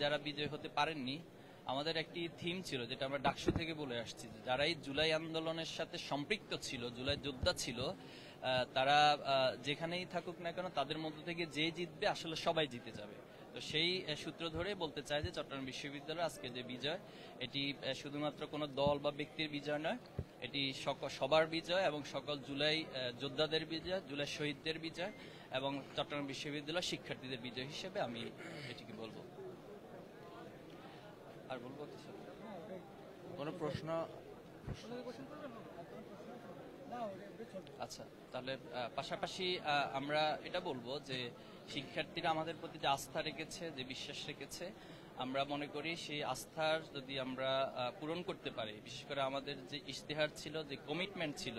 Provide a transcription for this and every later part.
যারা বিজয় হতে পারেননি, আমাদের একটি থিম ছিল যেটা আমরা ডাকসু থেকে বলে আসছি, যারা এই জুলাই আন্দোলনের সাথে সম্পৃক্ত ছিল, জুলাই যোদ্ধা ছিল, তারা যেখানেই থাকুক না কেন তাদের মধ্য থেকে যে জিতবে আসলে সবাই জিতে যাবে। তো সেই সূত্র ধরে বলতে চাই যে চট্টগ্রাম বিশ্ববিদ্যালয়ের আজকে যে বিজয়, এটি শুধুমাত্র কোনো দল বা ব্যক্তির বিজয় নয়, এটি সবার বিজয় এবং সকল জুলাই যোদ্ধাদের বিজয়, জুলাই শহীদদের বিজয় এবং চট্টগ্রাম বিশ্ববিদ্যালয়ের শিক্ষার্থীদের বিজয় হিসেবে আমি এটিকে বলবো। আর বলবো কিছু? কোনো প্রশ্ন? আচ্ছা, তাহলে পাশাপাশি আমরা এটা বলবো যে শিক্ষার্থীরা আমাদের প্রতি যে আস্থা রেখেছে, যে বিশ্বাস রেখেছে, আমরা মনে করি সেই আস্থার যদি আমরা পূরণ করতে পারি, বিশেষ করে আমাদের যে ইশতেহার ছিল, যে কমিটমেন্ট ছিল,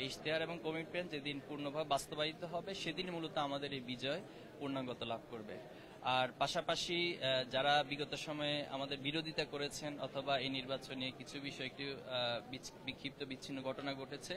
এই ইশতেহার এবং কমিটমেন্ট যেদিন পূর্ণভাবে বাস্তবায়িত হবে সেদিনই মূলত আমাদের এই বিজয় পূর্ণাঙ্গত লাভ করবে। আর পাশাপাশি যারা বিগত সময়ে আমাদের বিরোধিতা করেছেন অথবা এই নির্বাচনে কিছু বিষয় একটু বিক্ষিপ্ত বিচ্ছিন্ন ঘটনা ঘটেছে,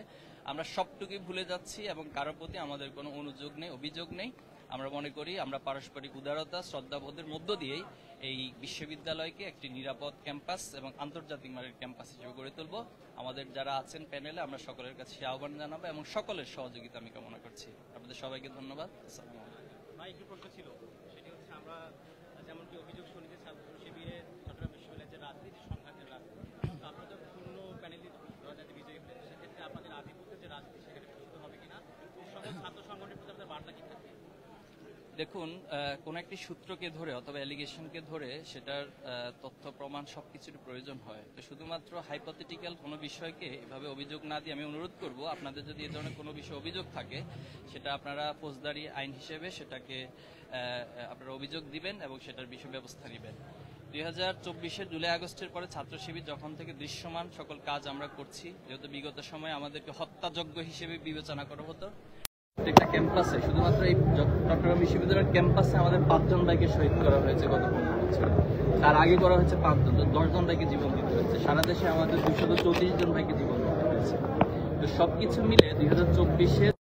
আমরা সবটুকুই ভুলে যাচ্ছি এবং কারোর প্রতি আমাদের কোনো অনুযোগ নেই, অভিযোগ নেই। আমরা মনে করি আমরা পারস্পরিক উদারতা, শ্রদ্ধাবোধের মধ্য দিয়েই এই বিশ্ববিদ্যালয়কে একটি নিরাপদ ক্যাম্পাস এবং আন্তর্জাতিক মানের ক্যাম্পাস হিসেবে গড়ে তুলব। আমাদের যারা আছেন প্যানেলে আমরা সকলের কাছে আহ্বান জানাবো এবং সকলের সহযোগিতা আমি কামনা করছি। আপনাদের সবাইকে ধন্যবাদ। আসসালামু আলাইকুম। ভাই, একটি প্রশ্ন ছিল, সেটি হচ্ছে আমরা যেমনটি অভিযোগ শুনি যে ছাত্র শিবিরে চট্টগ্রাম বিশ্ববিদ্যালয়ের যে রাজনীতি, সংঘাতের রাজনীতি, তো আপনারা যখন পূর্ণ প্যানেলই রাজনীতি বিজয়ী হলেন, সেক্ষেত্রে আপনাদের আধিপত্যের যে রাজনীতি সেখানে প্রতিষ্ঠিত হবে কিনা, সকল ছাত্র সংগঠনের প্রতি আপনাদের বার্তা কি থাকবে? দেখুন, কোন একটি সূত্রকে ধরে অথবা অ্যালিগেশনকে ধরে সেটার তথ্য প্রমাণ সবকিছুর প্রয়োজন হয়। তো শুধুমাত্র হাইপোথেটিক্যাল কোনো বিষয়কে এভাবে অভিযোগ না দিয়ে আমি অনুরোধ করব, আপনাদের যদি এ ধরনের কোনো বিষয় অভিযোগ থাকে সেটা আপনারা ফৌজদারি আইন হিসেবে সেটাকে আপনারা অভিযোগ দিবেন এবং সেটার বিষয় ব্যবস্থা নেবেন। 2024-এর জুলাই আগস্টের পরে ছাত্র শিবির যখন থেকে দৃশ্যমান সকল কাজ আমরা করছি, যেহেতু বিগত সময়ে আমাদেরকে হত্যাযজ্ঞ হিসেবে বিবেচনা করা হতো, প্রত্যেকটা ক্যাম্পাসে, শুধুমাত্র এই চট্টগ্রাম বিশ্ববিদ্যালয়ের ক্যাম্পাসে আমাদের 5 জন ভাইকে শহীদ করা হয়েছে গত 15 বছর। তার আগে করা হয়েছে 5 জন, 10 জন ভাইকে জীবন দিতে হয়েছে। সারা দেশে আমাদের 234 জন ভাইকে জীবন দিতে হয়েছে। তো সবকিছু মিলে 2024-এর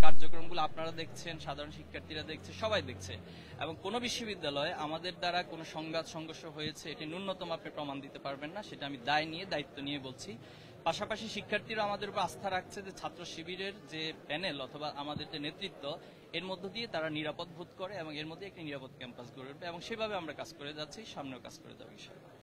কার্যক্রমগুলো আপনারা দেখছেন, সাধারণ শিক্ষার্থীরা দেখছে, সবাই দেখছে, এবং কোনো বিশ্ববিদ্যালয়ে আমাদের দ্বারা কোনো সংঘাত সংঘর্ষ হয়েছে এটি ন্যূনতম আপনি প্রমাণ দিতে পারবেন না। সেটা আমি দায়িত্ব নিয়ে বলছি। পাশাপাশি শিক্ষার্থীরা আমাদের উপর আস্থা রাখছে যে ছাত্র শিবিরের যে প্যানেল অথবা আমাদের যে নেতৃত্ব, এর মধ্য দিয়ে তারা নিরাপদ বোধ করে এবং এর মধ্যে একটি নিরাপদ ক্যাম্পাস গড়ে উঠবে এবং সেভাবে আমরা কাজ করে যাচ্ছি, সামনেও কাজ করে যাবো ইনশাআল্লাহ।